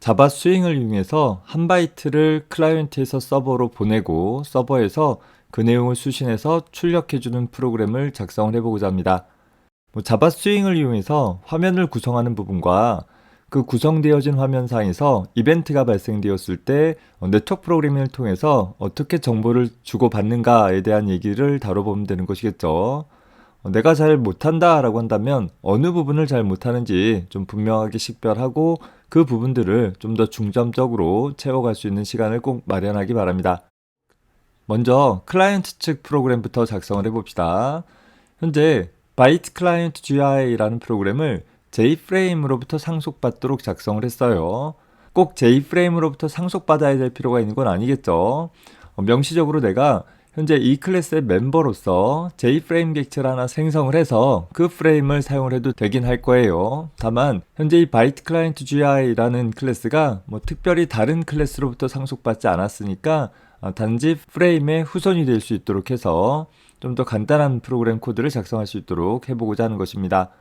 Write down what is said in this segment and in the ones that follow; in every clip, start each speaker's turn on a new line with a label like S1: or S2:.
S1: 자바 스윙을 이용해서 한 바이트를 클라이언트에서 서버로 보내고 서버에서 그 내용을 수신해서 출력해주는 프로그램을 작성을 해보고자 합니다. 자바 스윙을 이용해서 화면을 구성하는 부분과 그 구성되어진 화면상에서 이벤트가 발생되었을 때 네트워크 프로그래밍을 통해서 어떻게 정보를 주고받는가에 대한 얘기를 다뤄보면 되는 것이겠죠. 내가 잘 못한다 라고 한다면 어느 부분을 잘 못하는지 좀 분명하게 식별하고 그 부분들을 좀 더 중점적으로 채워갈 수 있는 시간을 꼭 마련하기 바랍니다. 먼저 클라이언트 측 프로그램부터 작성을 해봅시다. 현재 바이트 클라이언트 GI라는 프로그램을 JFrame으로부터 상속받도록 작성을 했어요. 꼭 JFrame으로부터 상속받아야 될 필요가 있는 건 아니겠죠. 명시적으로 내가 현재 이 클래스의 멤버로서 JFrame 객체를 하나 생성을 해서 그 프레임을 사용을 해도 되긴 할 거예요. 다만 현재 이 바이트 클라이언트 GI라는 클래스가 특별히 다른 클래스로부터 상속받지 않았으니까 단지 프레임의 후손이 될 수 있도록 해서 좀 더 간단한 프로그램 코드를 작성할 수 있도록 해보고자 하는 것입니다.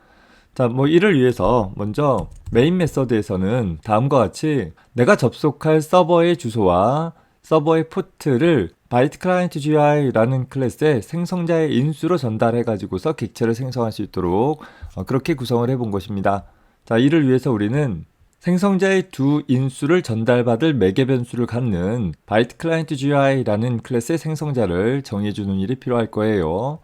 S1: 자, 이를 위해서 먼저 메인 메서드에서는 다음과 같이 내가 접속할 서버의 주소와 서버의 포트를 바이트 클라이언트 GI라는 클래스의 생성자의 인수로 전달해 가지고서 객체를 생성할 수 있도록 그렇게 구성을 해본 것입니다. 자, 이를 위해서 우리는 생성자의 두 인수를 전달받을 매개 변수를 갖는 바이트 클라이언트 GI라는 클래스의 생성자를 정해주는 일이 필요할 거예요.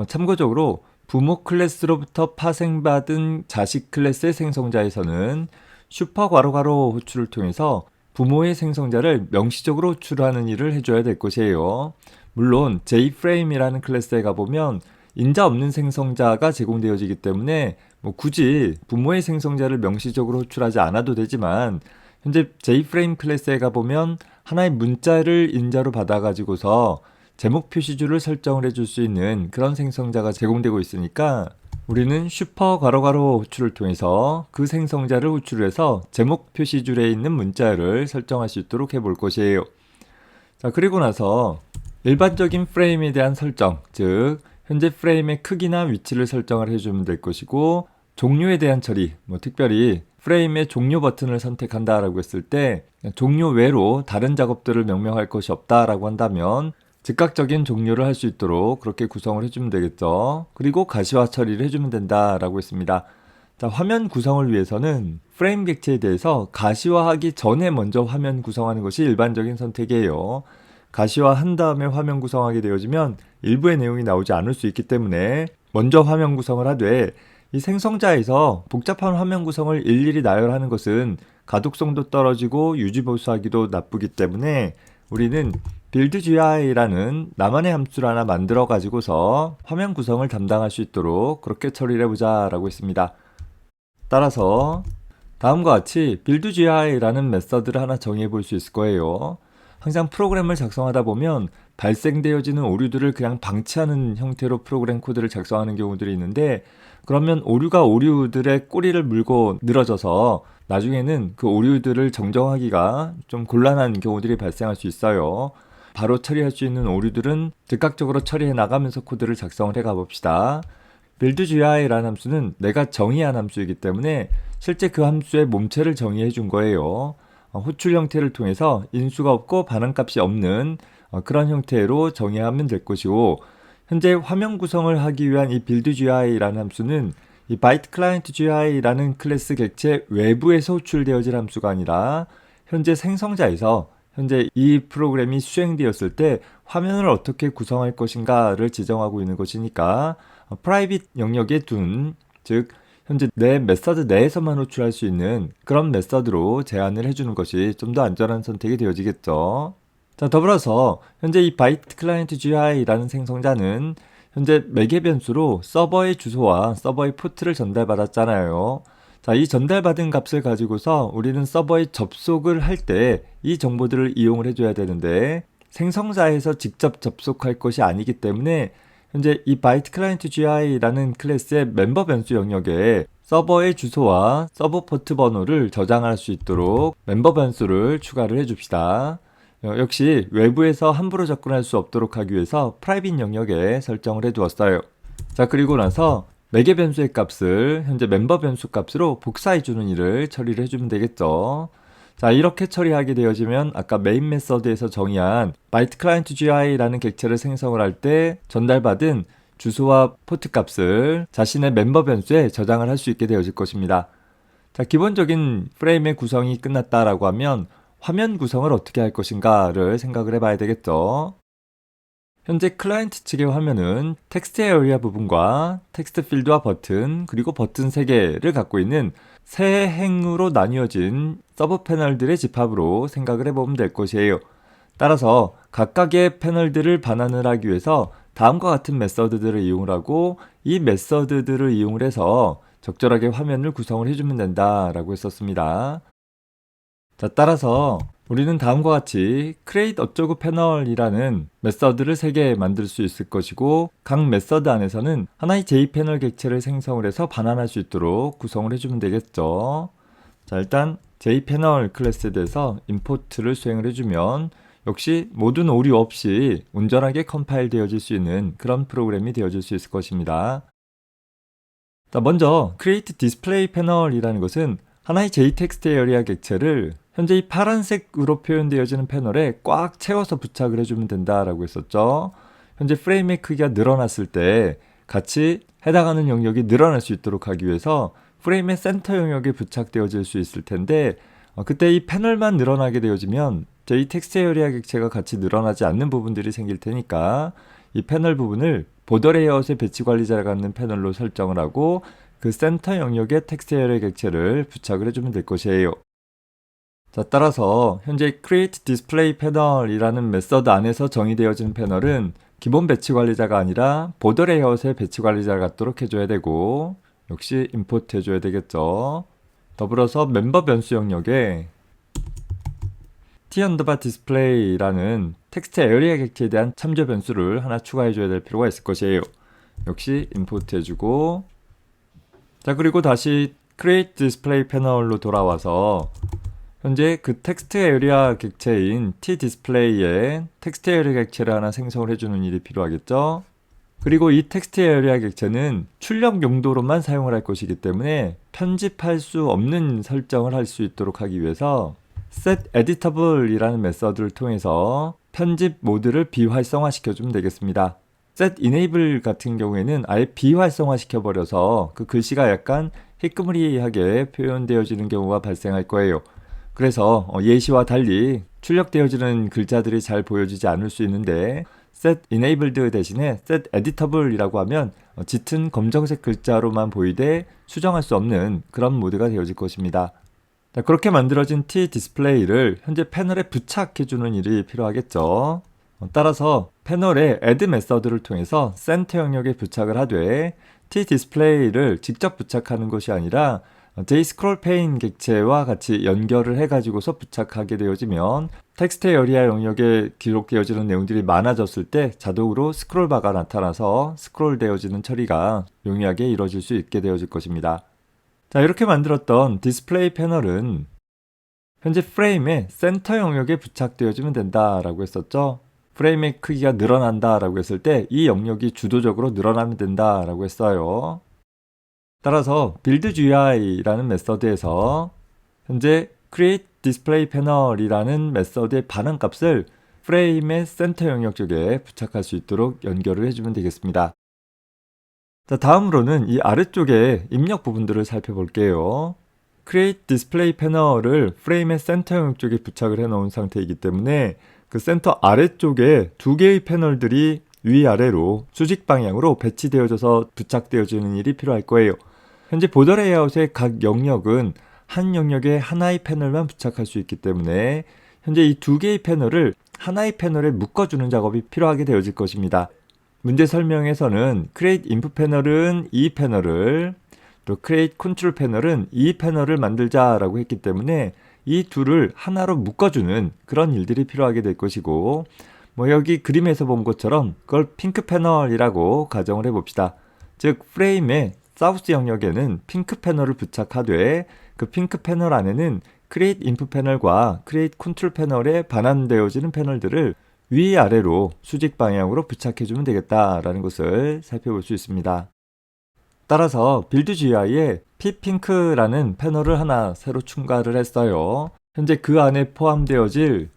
S1: 참고적으로 부모 클래스로부터 파생받은 자식 클래스의 생성자에서는 슈퍼 괄호 호출을 통해서 부모의 생성자를 명시적으로 호출하는 일을 해줘야 될 것이에요. 물론 JFrame이라는 클래스에 가보면 인자 없는 생성자가 제공되어지기 때문에 굳이 부모의 생성자를 명시적으로 호출하지 않아도 되지만 현재 JFrame 클래스에 가보면 하나의 문자를 인자로 받아가지고서 제목 표시줄을 설정을 해줄 수 있는 그런 생성자가 제공되고 있으니까 우리는 슈퍼 괄호 호출을 통해서 그 생성자를 호출해서 제목 표시줄에 있는 문자를 설정할 수 있도록 해볼 것이에요. 자, 그리고 나서 일반적인 프레임에 대한 설정, 즉 현재 프레임의 크기나 위치를 설정을 해주면 될 것이고, 종료에 대한 처리, 특별히 프레임의 종료 버튼을 선택한다라고 했을 때 종료 외로 다른 작업들을 명명할 것이 없다라고 한다면 즉각적인 종료를 할 수 있도록 그렇게 구성을 해주면 되겠죠. 그리고 가시화 처리를 해주면 된다라고 했습니다. 자, 화면 구성을 위해서는 프레임 객체에 대해서 가시화하기 전에 먼저 화면 구성하는 것이 일반적인 선택이에요. 가시화한 다음에 화면 구성하게 되어지면 일부의 내용이 나오지 않을 수 있기 때문에 먼저 화면 구성을 하되, 이 생성자에서 복잡한 화면 구성을 일일이 나열하는 것은 가독성도 떨어지고 유지보수하기도 나쁘기 때문에 우리는 buildGI라는 나만의 함수를 하나 만들어 가지고서 화면 구성을 담당할 수 있도록 그렇게 처리를 해보자 라고 했습니다. 따라서 다음과 같이 buildGI라는 메서드를 하나 정의해 볼 수 있을 거예요. 항상 프로그램을 작성하다 보면 발생되어지는 오류들을 그냥 방치하는 형태로 프로그램 코드를 작성하는 경우들이 있는데, 그러면 오류가 오류들의 꼬리를 물고 늘어져서 나중에는 그 오류들을 정정하기가 좀 곤란한 경우들이 발생할 수 있어요. 바로 처리할 수 있는 오류들은 즉각적으로 처리해 나가면서 코드를 작성을 해 가봅시다. buildGI라는 함수는 내가 정의한 함수이기 때문에 실제 그 함수의 몸체를 정의해 준 거예요. 호출 형태를 통해서 인수가 없고 반환값이 없는 그런 형태로 정의하면 될 것이고, 현재 화면 구성을 하기 위한 이 buildGI라는 함수는 이 byte client GI라는 클래스 객체 외부에서 호출되어질 함수가 아니라 현재 생성자에서 현재 이 프로그램이 수행되었을 때 화면을 어떻게 구성할 것인가를 지정하고 있는 것이니까 private 영역에 둔, 즉 현재 내 메서드 내에서만 호출할 수 있는 그런 메서드로 제한을 해주는 것이 좀 더 안전한 선택이 되어지겠죠. 자, 더불어서 현재 이 바이트 클라이언트 GI라는 생성자는 현재 매개 변수로 서버의 주소와 서버의 포트를 전달받았잖아요. 자, 이 전달받은 값을 가지고서 우리는 서버에 접속을 할 때 이 정보들을 이용을 해줘야 되는데, 생성자에서 직접 접속할 것이 아니기 때문에 현재 이 바이트 클라이언트 GI라는 클래스의 멤버 변수 영역에 서버의 주소와 서버 포트 번호를 저장할 수 있도록 멤버 변수를 추가를 해줍시다. 역시 외부에서 함부로 접근할 수 없도록 하기 위해서 프라이빗 영역에 설정을 해두었어요. 자, 그리고 나서 매개 변수의 값을 현재 멤버 변수 값으로 복사해주는 일을 처리를 해주면 되겠죠. 자, 이렇게 처리하게 되어지면 아까 메인 메서드에서 정의한 byte client GI라는 객체를 생성을 할 때 전달받은 주소와 포트 값을 자신의 멤버 변수에 저장을 할 수 있게 되어질 것입니다. 자, 기본적인 프레임의 구성이 끝났다라고 하면 화면 구성을 어떻게 할 것인가를 생각을 해봐야 되겠죠. 현재 클라이언트 측의 화면은 텍스트 에어리아 부분과 텍스트 필드와 버튼, 그리고 버튼 3개를 갖고 있는 세 행으로 나뉘어진 서브 패널들의 집합으로 생각을 해보면 될 것이에요. 따라서 각각의 패널들을 반환을 하기 위해서 다음과 같은 메서드들을 이용을 하고 이 메서드들을 이용을 해서 적절하게 화면을 구성을 해주면 된다라고 했었습니다. 자, 따라서 우리는 다음과 같이 create 어쩌고 패널이라는 메서드를 3개 만들 수 있을 것이고 각 메서드 안에서는 하나의 jPanel 객체를 생성을 해서 반환할 수 있도록 구성을 해주면 되겠죠. 자, 일단 jPanel 클래스에 대해서 임포트를 수행을 해주면 역시 모든 오류 없이 온전하게 컴파일 되어질 수 있는 그런 프로그램이 되어질 수 있을 것입니다. 자, 먼저 create display panel이라는 것은 하나의 jText 에어리아 객체를 현재 이 파란색으로 표현되어지는 패널에 꽉 채워서 부착을 해주면 된다라고 했었죠. 현재 프레임의 크기가 늘어났을 때 같이 해당하는 영역이 늘어날 수 있도록 하기 위해서 프레임의 센터 영역에 부착되어질 수 있을 텐데 그때 이 패널만 늘어나게 되어지면 jText 에어리아 객체가 같이 늘어나지 않는 부분들이 생길 테니까 이 패널 부분을 보더 레이아웃의 배치 관리자가 갖는 패널로 설정을 하고 그 센터 영역에 텍스트 에어리아 객체를 부착을 해주면 될 것이에요. 자, 따라서 현재 create display panel이라는 메서드 안에서 정의되어진 패널은 기본 배치 관리자가 아니라 보더 레이아웃의 배치 관리자를 갖도록 해줘야 되고 역시 임포트 해줘야 되겠죠. 더불어서 멤버 변수 영역에 t_display라는 텍스트 에어리아 객체에 대한 참조 변수를 하나 추가해줘야 될 필요가 있을 것이에요. 역시 임포트 해주고 자, 그리고 다시 create display panel로 돌아와서 현재 그 텍스트 에어리아 객체인 tDisplay에 텍스트 에어리아 객체를 하나 생성을 해주는 일이 필요하겠죠. 그리고 이 텍스트 에어리아 객체는 출력 용도로만 사용을 할 것이기 때문에 편집할 수 없는 설정을 할 수 있도록 하기 위해서 setEditable이라는 메서드를 통해서 편집 모드를 비활성화 시켜주면 되겠습니다. setEnable 같은 경우에는 아예 비활성화 시켜버려서 그 글씨가 약간 희끄무리하게 표현되어지는 경우가 발생할 거예요. 그래서 예시와 달리 출력되어지는 글자들이 잘 보여지지 않을 수 있는데 set enabled 대신에 set editable이라고 하면 짙은 검정색 글자로만 보이되 수정할 수 없는 그런 모드가 되어질 것입니다. 자, 그렇게 만들어진 tDisplay를 현재 패널에 부착해주는 일이 필요하겠죠. 따라서 패널에 add 메서드를 통해서 센터 영역에 부착을 하되 tDisplay를 직접 부착하는 것이 아니라 jscrollPane 객체와 같이 연결을 해가지고서 부착하게 되어지면 텍스트 에어리아 영역에 기록되어지는 내용들이 많아졌을 때 자동으로 스크롤바가 나타나서 스크롤 되어지는 처리가 용이하게 이루어질 수 있게 되어질 것입니다. 자, 이렇게 만들었던 디스플레이 패널은 현재 프레임의 센터 영역에 부착되어지면 된다라고 했었죠. 프레임의 크기가 늘어난다라고 했을 때 이 영역이 주도적으로 늘어나면 된다라고 했어요. 따라서 build GUI라는 메서드에서 현재 create display panel이라는 메서드의 반환 값을 프레임의 센터 영역 쪽에 부착할 수 있도록 연결을 해주면 되겠습니다. 자, 다음으로는 이 아래쪽에 입력 부분들을 살펴볼게요. create display panel을 프레임의 센터 영역 쪽에 부착을 해 놓은 상태이기 때문에 그 센터 아래쪽에 두 개의 패널들이 위아래로 수직 방향으로 배치되어져서 부착되어지는 일이 필요할 거예요. 현재 보더 레이아웃의 각 영역은 한 영역에 하나의 패널만 부착할 수 있기 때문에 현재 이 두 개의 패널을 하나의 패널에 묶어주는 작업이 필요하게 되어질 것입니다. 문제 설명에서는 create input 패널은 이 패널을, 또 create control 패널은 이 패널을 만들자라고 했기 때문에 이 둘을 하나로 묶어주는 그런 일들이 필요하게 될 것이고, 여기 그림에서 본 것처럼 그걸 핑크 패널이라고 가정을 해봅시다. 즉 프레임의 사우스 영역에는 핑크 패널을 부착하되 그 핑크 패널 안에는 create input 패널과 create control 패널에 반환되어지는 패널들을 위아래로 수직 방향으로 부착해주면 되겠다라는 것을 살펴볼 수 있습니다. 따라서 build GUI에 ppink라는 패널을 하나 새로 추가를 했어요. 현재 그 안에 포함되어질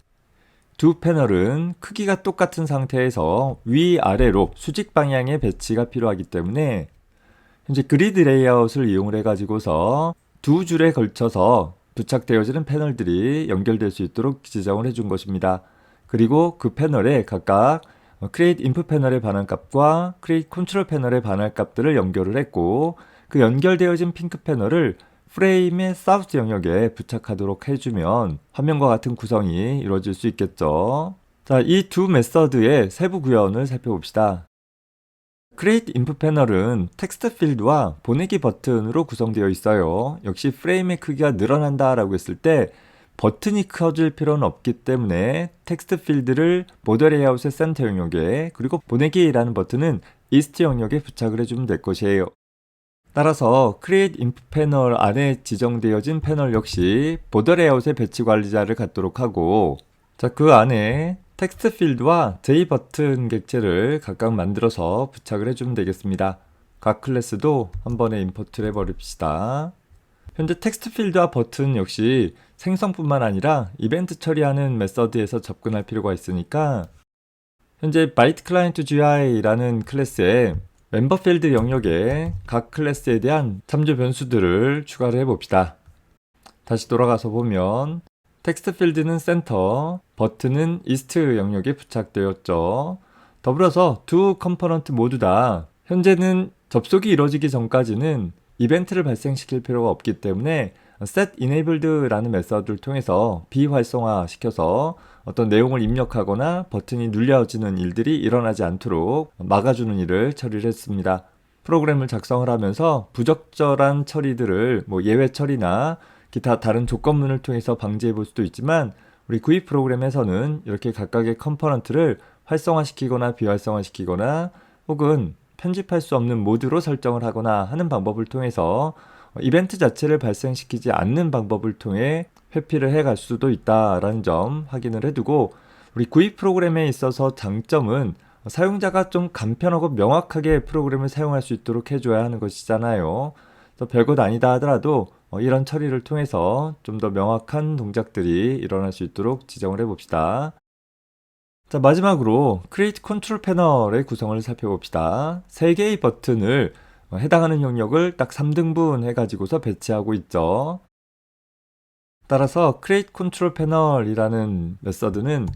S1: 두 패널은 크기가 똑같은 상태에서 위아래로 수직 방향의 배치가 필요하기 때문에 현재 그리드 레이아웃을 이용을 해가지고서 두 줄에 걸쳐서 부착되어지는 패널들이 연결될 수 있도록 지정을 해준 것입니다. 그리고 그 패널에 각각 create input 패널의 반환값과 create control 패널의 반환값들을 연결을 했고, 그 연결되어진 핑크 패널을 프레임의 사우스 영역에 부착하도록 해주면 화면과 같은 구성이 이루어질 수 있겠죠. 자, 이 두 메서드의 세부 구현을 살펴봅시다. Create Input 패널은 텍스트 필드와 보내기 버튼으로 구성되어 있어요. 역시 프레임의 크기가 늘어난다 라고 했을 때 버튼이 커질 필요는 없기 때문에 텍스트 필드를 보더 레이아웃의 센터 영역에, 그리고 보내기라는 버튼은 이스트 영역에 부착을 해주면 될 것이에요. 따라서 Create Input 패널 안에 지정되어진 패널 역시 보더 레이아웃의 배치 관리자를 갖도록 하고, 자, 그 안에 텍스트 필드와 J 버튼 객체를 각각 만들어서 부착을 해주면 되겠습니다. 각 클래스도 한 번에 임포트를 해버립시다. 현재 텍스트 필드와 버튼 역시 생성뿐만 아니라 이벤트 처리하는 메서드에서 접근할 필요가 있으니까 현재 byte client GUI라는 클래스에 멤버 필드 영역에 각 클래스에 대한 참조 변수들을 추가를 해봅시다. 다시 돌아가서 보면 텍스트 필드는 센터, 버튼은 이스트 영역에 부착되었죠. 더불어서 두 컴포넌트 모두 다 현재는 접속이 이루어지기 전까지는 이벤트를 발생시킬 필요가 없기 때문에 set enabled라는 메서드를 통해서 비활성화 시켜서 어떤 내용을 입력하거나 버튼이 눌려지는 일들이 일어나지 않도록 막아주는 일을 처리를 했습니다. 프로그램을 작성을 하면서 부적절한 처리들을 예외 처리나 기타 다른 조건문을 통해서 방지해 볼 수도 있지만, 우리 구입 프로그램에서는 이렇게 각각의 컴포넌트를 활성화시키거나 비활성화시키거나 혹은 편집할 수 없는 모드로 설정을 하거나 하는 방법을 통해서 이벤트 자체를 발생시키지 않는 방법을 통해 회피를 해갈 수도 있다라는 점 확인을 해두고, 우리 구입 프로그램에 있어서 장점은 사용자가 좀 간편하고 명확하게 프로그램을 사용할 수 있도록 해줘야 하는 것이잖아요. 별것 아니다 하더라도 이런 처리를 통해서 좀 더 명확한 동작들이 일어날 수 있도록 지정을 해봅시다. 자, 마지막으로 Create Control 패널의 구성을 살펴봅시다. 3개의 버튼을 해당하는 영역을 딱 3등분 해가지고서 배치하고 있죠. 따라서 Create Control 패널이라는 메서드는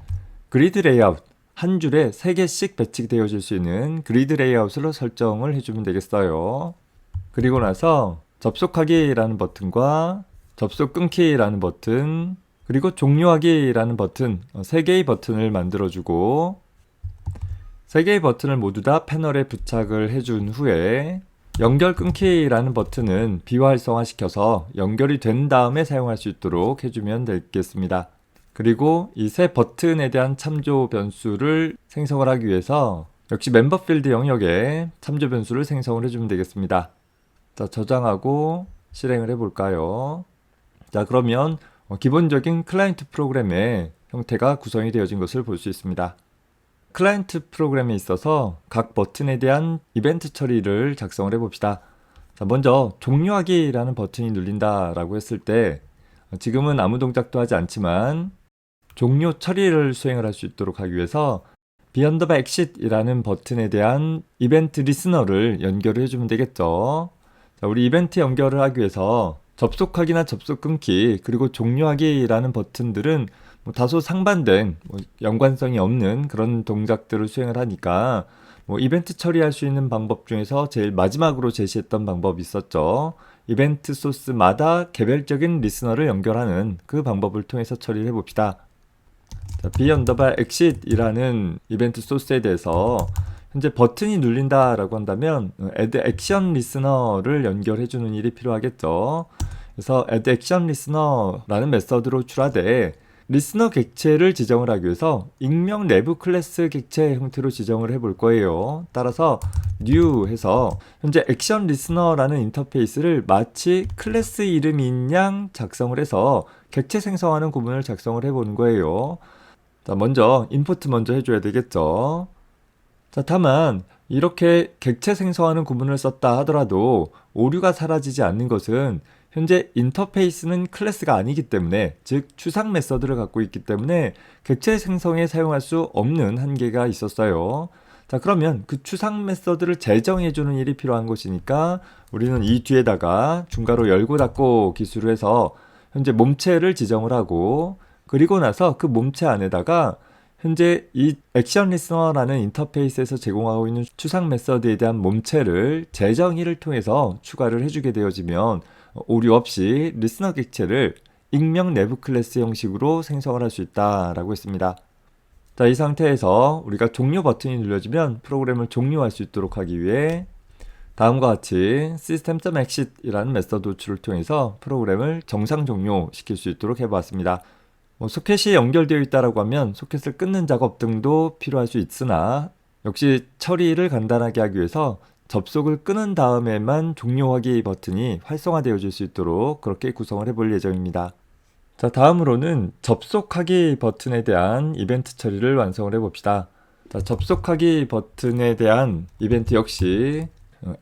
S1: 그리드 레이아웃, 한 줄에 3개씩 배치되어질 수 있는 그리드 레이아웃으로 설정을 해주면 되겠어요. 그리고 나서 접속하기라는 버튼과 접속 끊기라는 버튼, 그리고 종료하기라는 버튼, 3개의 버튼을 만들어주고 3개의 버튼을 모두 다 패널에 부착을 해준 후에 연결 끊기라는 버튼은 비활성화시켜서 연결이 된 다음에 사용할 수 있도록 해주면 되겠습니다. 그리고 이 세 버튼에 대한 참조 변수를 생성을 하기 위해서 역시 멤버 필드 영역에 참조 변수를 생성을 해주면 되겠습니다. 자, 저장하고 실행을 해볼까요? 자, 그러면 기본적인 클라이언트 프로그램의 형태가 구성이 되어진 것을 볼 수 있습니다. 클라이언트 프로그램에 있어서 각 버튼에 대한 이벤트 처리를 작성을 해봅시다. 자, 먼저 종료하기라는 버튼이 눌린다라고 했을 때 지금은 아무 동작도 하지 않지만 종료 처리를 수행을 할 수 있도록 하기 위해서 b_exit이라는 버튼에 대한 이벤트 리스너를 연결을 해주면 되겠죠. 자, 우리 이벤트 연결을 하기 위해서 접속하기나 접속 끊기 그리고 종료하기라는 버튼들은 다소 상반된 연관성이 없는 그런 동작들을 수행을 하니까 이벤트 처리할 수 있는 방법 중에서 제일 마지막으로 제시했던 방법이 있었죠. 이벤트 소스마다 개별적인 리스너를 연결하는 그 방법을 통해서 처리를 해봅시다. b_exit이라는 이벤트 소스에 대해서 현재 버튼이 눌린다라고 한다면 add action listener를 연결해주는 일이 필요하겠죠. 그래서 add action listener라는 메서드로 출하되 리스너 객체를 지정을 하기 위해서 익명 내부 클래스 객체 형태로 지정을 해볼 거예요. 따라서 new 해서 현재 액션 리스너라는 인터페이스를 마치 클래스 이름인 양 작성을 해서 객체 생성하는 구문을 작성을 해보는 거예요. 자, 먼저 임포트 먼저 해줘야 되겠죠. 자, 다만 이렇게 객체 생성하는 구문을 썼다 하더라도 오류가 사라지지 않는 것은 현재 인터페이스는 클래스가 아니기 때문에, 즉 추상 메서드를 갖고 있기 때문에 객체 생성에 사용할 수 없는 한계가 있었어요. 자, 그러면 그 추상 메서드를 재정해주는 일이 필요한 것이니까 우리는 이 뒤에다가 중괄호 열고 닫고 기술을 해서 현재 몸체를 지정을 하고, 그리고 나서 그 몸체 안에다가 현재 이 액션 리스너라는 인터페이스에서 제공하고 있는 추상 메서드에 대한 몸체를 재정의를 통해서 추가를 해주게 되어지면 오류 없이 리스너 객체를 익명 내부 클래스 형식으로 생성을 할 수 있다라고 했습니다. 자, 이 상태에서 우리가 종료 버튼이 눌려지면 프로그램을 종료할 수 있도록 하기 위해 다음과 같이 system.exit이라는 메서드 호출을 통해서 프로그램을 정상 종료시킬 수 있도록 해보았습니다. 소켓이 연결되어 있다라고 하면 소켓을 끊는 작업 등도 필요할 수 있으나, 역시 처리를 간단하게 하기 위해서 접속을 끊은 다음에만 종료하기 버튼이 활성화되어질 수 있도록 그렇게 구성을 해볼 예정입니다. 자, 다음으로는 접속하기 버튼에 대한 이벤트 처리를 완성을 해봅시다. 자, 접속하기 버튼에 대한 이벤트 역시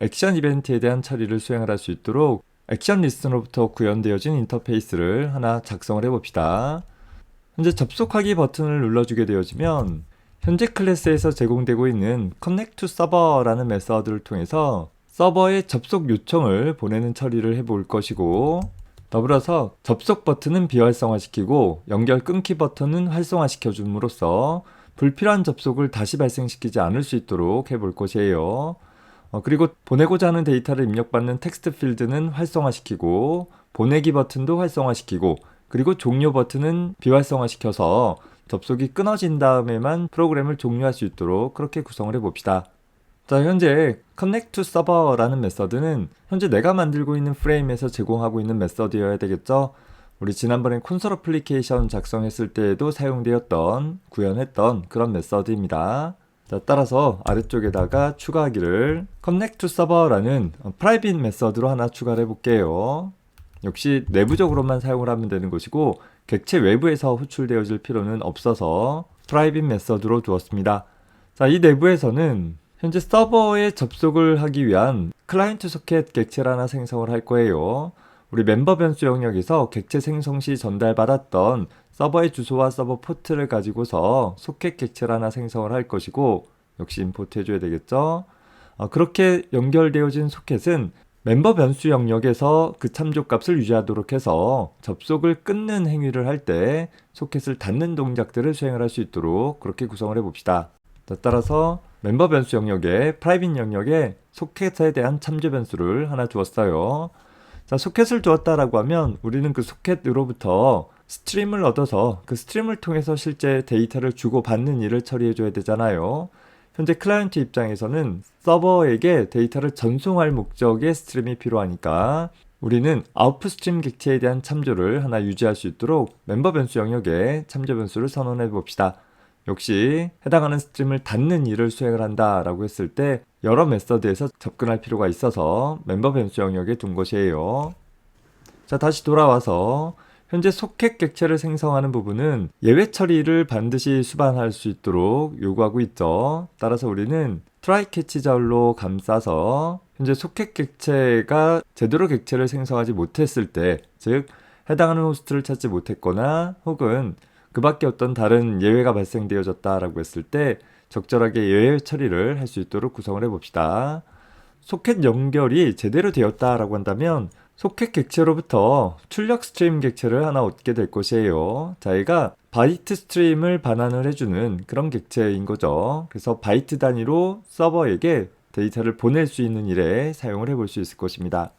S1: 액션 이벤트에 대한 처리를 수행을 할 수 있도록 액션 리스너로부터 구현되어진 인터페이스를 하나 작성을 해봅시다. 현재 접속하기 버튼을 눌러주게 되어지면 현재 클래스에서 제공되고 있는 connect to server라는 메서드를 통해서 서버에 접속 요청을 보내는 처리를 해볼 것이고, 더불어서 접속 버튼은 비활성화시키고 연결 끊기 버튼은 활성화시켜 줌으로써 불필요한 접속을 다시 발생시키지 않을 수 있도록 해볼 것이에요. 그리고 보내고자 하는 데이터를 입력받는 텍스트 필드는 활성화시키고, 보내기 버튼도 활성화시키고, 그리고 종료 버튼은 비활성화시켜서 접속이 끊어진 다음에만 프로그램을 종료할 수 있도록 그렇게 구성을 해봅시다. 자, 현재 connect to server라는 메서드는 현재 내가 만들고 있는 프레임에서 제공하고 있는 메서드여야 되겠죠. 우리 지난번에 콘솔 어플리케이션 작성했을 때에도 사용되었던, 구현했던 그런 메서드입니다. 자, 따라서 아래쪽에다가 추가하기를 connect to server라는 프라이빗 메서드로 하나 추가를 해볼게요. 역시 내부적으로만 사용을 하면 되는 것이고 객체 외부에서 호출되어질 필요는 없어서 프라이빗 메서드로 두었습니다. 자, 이 내부에서는 현재 서버에 접속을 하기 위한 클라이언트 소켓 객체를 하나 생성을 할 거예요. 우리 멤버 변수 영역에서 객체 생성 시 전달받았던 서버의 주소와 서버 포트를 가지고서 소켓 객체를 하나 생성을 할 것이고, 역시 임포트 해줘야 되겠죠. 그렇게 연결되어진 소켓은 멤버 변수 영역에서 그 참조 값을 유지하도록 해서 접속을 끊는 행위를 할 때 소켓을 닫는 동작들을 수행을 할 수 있도록 그렇게 구성을 해봅시다. 따라서 멤버 변수 영역에 프라이빗 영역에 소켓에 대한 참조 변수를 하나 두었어요. 자, 소켓을 두었다라고 하면 우리는 그 소켓으로부터 스트림을 얻어서 그 스트림을 통해서 실제 데이터를 주고받는 일을 처리해 줘야 되잖아요. 현재 클라이언트 입장에서는 서버에게 데이터를 전송할 목적의 스트림이 필요하니까 우리는 아웃풋 스트림 객체에 대한 참조를 하나 유지할 수 있도록 멤버 변수 영역에 참조 변수를 선언해 봅시다. 역시 해당하는 스트림을 닫는 일을 수행을 한다라고 했을 때 여러 메서드에서 접근할 필요가 있어서 멤버 변수 영역에 둔 것이에요. 자, 다시 돌아와서 현재 소켓 객체를 생성하는 부분은 예외 처리를 반드시 수반할 수 있도록 요구하고 있죠. 따라서 우리는 try catch 자울로 감싸서 현재 소켓 객체가 제대로 객체를 생성하지 못했을 때, 즉 해당하는 호스트를 찾지 못했거나 혹은 그 밖에 어떤 다른 예외가 발생되어졌다라고 했을 때 적절하게 예외 처리를 할 수 있도록 구성을 해봅시다. 소켓 연결이 제대로 되었다라고 한다면 소켓 객체로부터 출력 스트림 객체를 하나 얻게 될 것이에요. 자, 얘가 바이트 스트림을 반환을 해주는 그런 객체인 거죠. 그래서 바이트 단위로 서버에게 데이터를 보낼 수 있는 일에 사용을 해볼 수 있을 것입니다.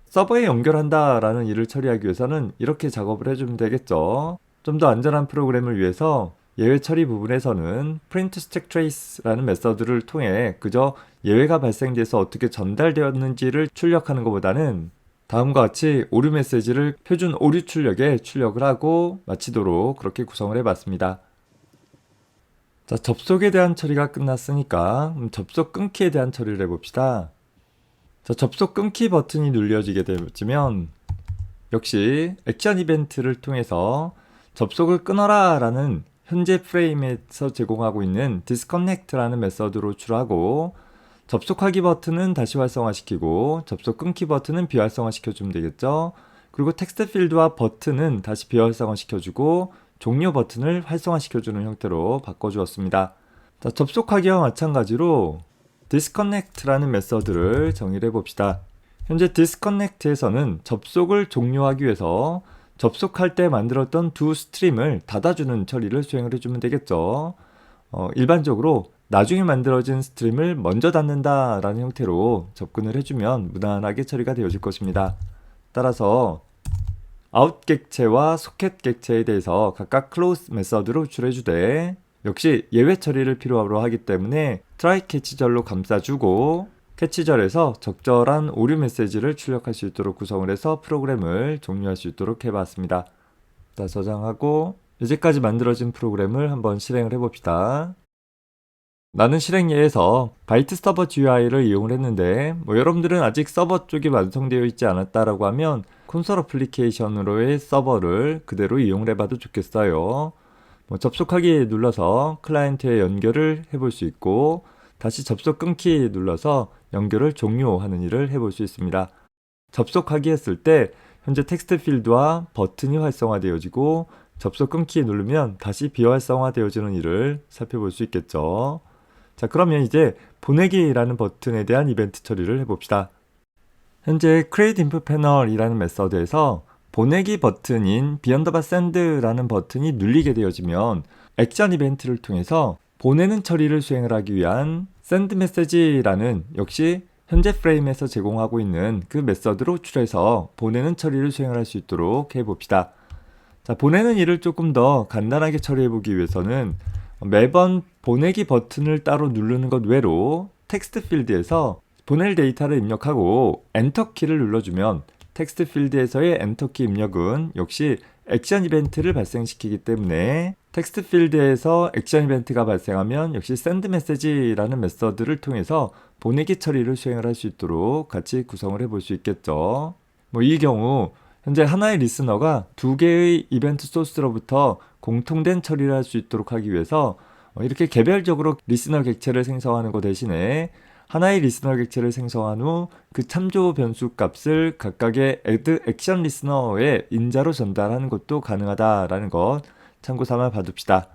S1: 서버에 연결한다라는 일을 처리하기 위해서는 이렇게 작업을 해주면 되겠죠. 좀 더 안전한 프로그램을 위해서 예외 처리 부분에서는 print stack trace라는 메서드를 통해 그저 예외가 발생돼서 어떻게 전달되었는지를 출력하는 것보다는 다음과 같이 오류 메시지를 표준 오류 출력에 출력을 하고 마치도록 그렇게 구성을 해봤습니다. 자, 접속에 대한 처리가 끝났으니까 접속 끊기에 대한 처리를 해봅시다. 자, 접속 끊기 버튼이 눌려지게 되면 역시 액션 이벤트를 통해서 접속을 끊어라 라는 현재 프레임에서 제공하고 있는 disconnect라는 메서드로 호출하고, 접속하기 버튼은 다시 활성화시키고 접속 끊기 버튼은 비활성화시켜 주면 되겠죠. 그리고 텍스트 필드와 버튼은 다시 비활성화 시켜주고 종료 버튼을 활성화시켜주는 형태로 바꿔주었습니다. 자, 접속하기와 마찬가지로 disconnect라는 메서드를 정의를 해봅시다. 현재 disconnect에서는 접속을 종료하기 위해서 접속할 때 만들었던 두 스트림을 닫아주는 처리를 수행을 해주면 되겠죠. 일반적으로 나중에 만들어진 스트림을 먼저 닫는다 라는 형태로 접근을 해주면 무난하게 처리가 되어질 것입니다. 따라서 out 객체와 소켓 객체에 대해서 각각 close 메서드로 호출해주되 역시 예외 처리를 필요로 하기 때문에 try 캐치절로 감싸주고 캐치절에서 적절한 오류 메시지를 출력할 수 있도록 구성을 해서 프로그램을 종료할 수 있도록 해봤습니다. 자, 저장하고 이제까지 만들어진 프로그램을 한번 실행을 해봅시다. 나는 실행 예에서 바이트 서버 GUI를 이용을 했는데 여러분들은 아직 서버 쪽이 완성되어 있지 않았다라고 하면 콘솔 어플리케이션으로의 서버를 그대로 이용을 해봐도 좋겠어요. 접속하기 눌러서 클라이언트에 연결을 해볼 수 있고 다시 접속 끊기 눌러서 연결을 종료하는 일을 해볼 수 있습니다. 접속하기 했을 때 현재 텍스트 필드와 버튼이 활성화되어지고 접속 끊기 누르면 다시 비활성화되어지는 일을 살펴볼 수 있겠죠. 자, 그러면 이제 보내기라는 버튼에 대한 이벤트 처리를 해봅시다. 현재 create input panel이라는 메서드에서 보내기 버튼인 _send라는 버튼이 눌리게 되어지면 액션 이벤트를 통해서 보내는 처리를 수행을 하기 위한 send message라는 역시 현재 프레임에서 제공하고 있는 그 메서드로 호출해서 보내는 처리를 수행을 할 수 있도록 해봅시다. 자, 보내는 일을 조금 더 간단하게 처리해보기 위해서는 매번 보내기 버튼을 따로 누르는 것 외로 텍스트 필드에서 보낼 데이터를 입력하고 엔터키를 눌러주면 텍스트 필드에서의 엔터키 입력은 역시 액션 이벤트를 발생시키기 때문에 텍스트 필드에서 액션 이벤트가 발생하면 역시 send message라는 메서드를 통해서 보내기 처리를 수행을 할 수 있도록 같이 구성을 해볼 수 있겠죠. 이 경우 현재 하나의 리스너가 두 개의 이벤트 소스로부터 공통된 처리를 할 수 있도록 하기 위해서 이렇게 개별적으로 리스너 객체를 생성하는 것 대신에 하나의 리스너 객체를 생성한 후 그 참조 변수 값을 각각의 add action 리스너에 인자로 전달하는 것도 가능하다라는 것 참고 삼아 봐둡시다.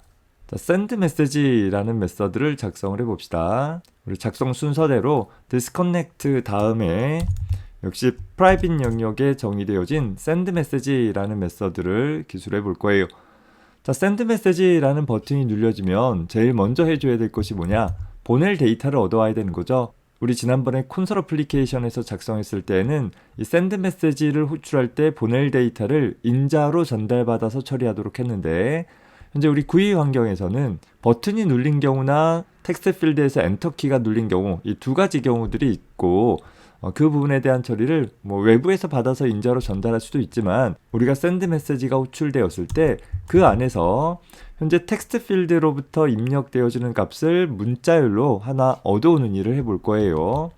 S1: 자, send message라는 메서드를 작성을 해봅시다. 우리 작성 순서대로 disconnect 다음에 역시 private 영역에 정의되어진 send message라는 메서드를 기술해 볼 거예요. 자, send message라는 버튼이 눌려지면 제일 먼저 해줘야 될 것이 뭐냐? 보낼 데이터를 얻어와야 되는 거죠. 우리 지난번에 콘솔 어플리케이션에서 작성했을 때는 이 send message를 호출할 때 보낼 데이터를 인자로 전달받아서 처리하도록 했는데 현재 우리 GUI 환경에서는 버튼이 눌린 경우나 텍스트 필드에서 엔터키가 눌린 경우 이 두 가지 경우들이 있고 그 부분에 대한 처리를 외부에서 받아서 인자로 전달할 수도 있지만 우리가 send message가 호출되었을 때 그 안에서 현재 텍스트 필드로부터 입력되어지는 값을 문자열로 하나 얻어오는 일을 해볼 거예요.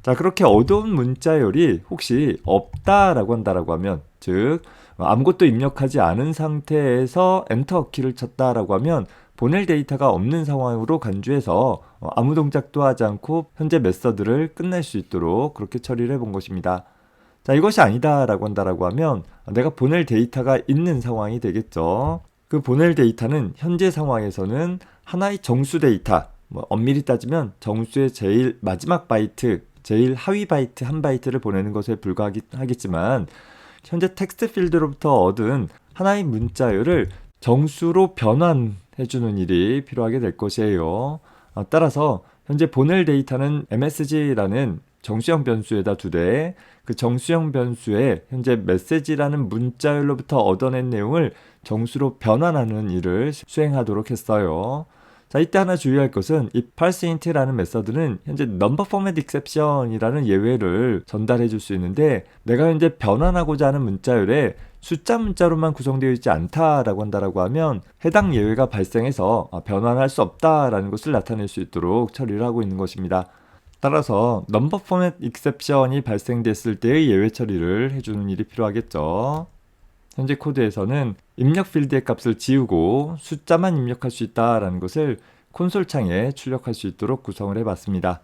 S1: 자, 그렇게 얻어온 문자열이 혹시 없다라고 한다라고 하면 즉 아무것도 입력하지 않은 상태에서 엔터 키를 쳤다라고 하면 보낼 데이터가 없는 상황으로 간주해서 아무 동작도 하지 않고 현재 메서드를 끝낼 수 있도록 그렇게 처리를 해본 것입니다. 자, 이것이 아니다라고 한다라고 하면 내가 보낼 데이터가 있는 상황이 되겠죠. 그 보낼 데이터는 현재 상황에서는 하나의 정수 데이터, 엄밀히 따지면 정수의 제일 마지막 바이트, 제일 하위 바이트 한 바이트를 보내는 것에 불과하겠지만 현재 텍스트 필드로부터 얻은 하나의 문자열을 정수로 변환해주는 일이 필요하게 될 것이에요. 따라서 현재 보낼 데이터는 msg라는 정수형 변수에다 두되 그 정수형 변수에 현재 메시지라는 문자열로부터 얻어낸 내용을 정수로 변환하는 일을 수행하도록 했어요. 자, 이때 하나 주의할 것은 이 parseInt라는 메서드는 현재 number format exception이라는 예외를 전달해 줄 수 있는데 내가 현재 변환하고자 하는 문자열에 숫자 문자로만 구성되어 있지 않다라고 한다라고 하면 해당 예외가 발생해서 변환할 수 없다라는 것을 나타낼 수 있도록 처리를 하고 있는 것입니다. 따라서 number format exception이 발생됐을 때의 예외 처리를 해주는 일이 필요하겠죠. 현재 코드에서는 입력 필드의 값을 지우고 숫자만 입력할 수 있다라는 것을 콘솔 창에 출력할 수 있도록 구성을 해봤습니다.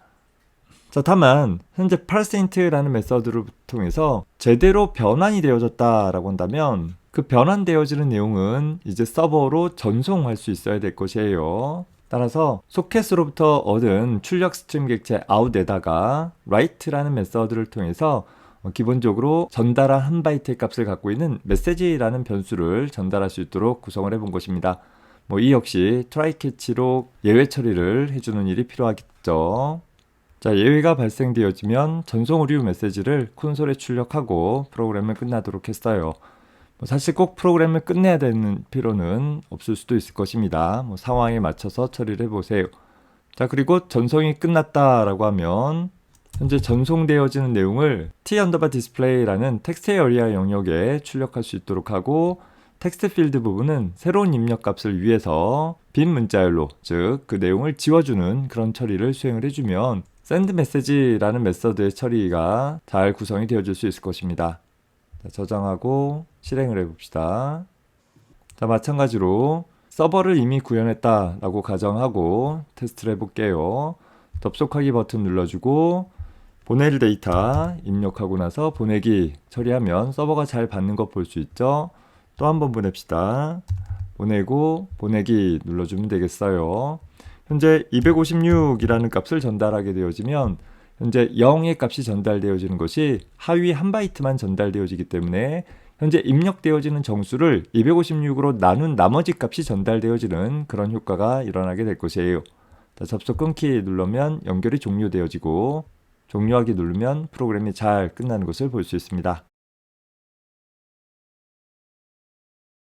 S1: 자, 다만 현재 parseInt라는 메서드를 통해서 제대로 변환이 되어졌다라고 한다면 그 변환되어지는 내용은 이제 서버로 전송할 수 있어야 될 것이에요. 따라서 소켓으로부터 얻은 출력 스트림 객체 out에다가 write라는 메서드를 통해서 기본적으로 전달한 한 바이트의 값을 갖고 있는 메시지라는 변수를 전달할 수 있도록 구성을 해본 것입니다. 이 역시 try catch로 예외 처리를 해주는 일이 필요하겠죠. 자, 예외가 발생되어지면 전송 오류 메시지를 콘솔에 출력하고 프로그램을 끝나도록 했어요. 사실 꼭 프로그램을 끝내야 되는 필요는 없을 수도 있을 것입니다. 상황에 맞춰서 처리를 해보세요. 자, 그리고 전송이 끝났다라고 하면 현재 전송되어지는 내용을 t_display라는 텍스트 에리아 영역에 출력할 수 있도록 하고 텍스트 필드 부분은 새로운 입력 값을 위해서 빈 문자열로, 즉 그 내용을 지워주는 그런 처리를 수행을 해주면 send message라는 메서드의 처리가 잘 구성이 되어질 수 있을 것입니다. 자, 저장하고 실행을 해봅시다. 자, 마찬가지로 서버를 이미 구현했다라고 가정하고 테스트를 해볼게요. 접속하기 버튼 눌러주고 보낼 데이터 입력하고 나서 보내기 처리하면 서버가 잘 받는 거 볼 수 있죠. 또 한번 보냅시다. 보내고 보내기 눌러주면 되겠어요. 현재 256이라는 값을 전달하게 되어지면 현재 0의 값이 전달되어지는 것이 하위 한 바이트만 전달되어지기 때문에 현재 입력되어지는 정수를 256으로 나눈 나머지 값이 전달되어지는 그런 효과가 일어나게 될 것이에요. 자, 접속 끊기 누르면 연결이 종료되어지고 종료하기 누르면 프로그램이 잘 끝나는 것을 볼 수 있습니다.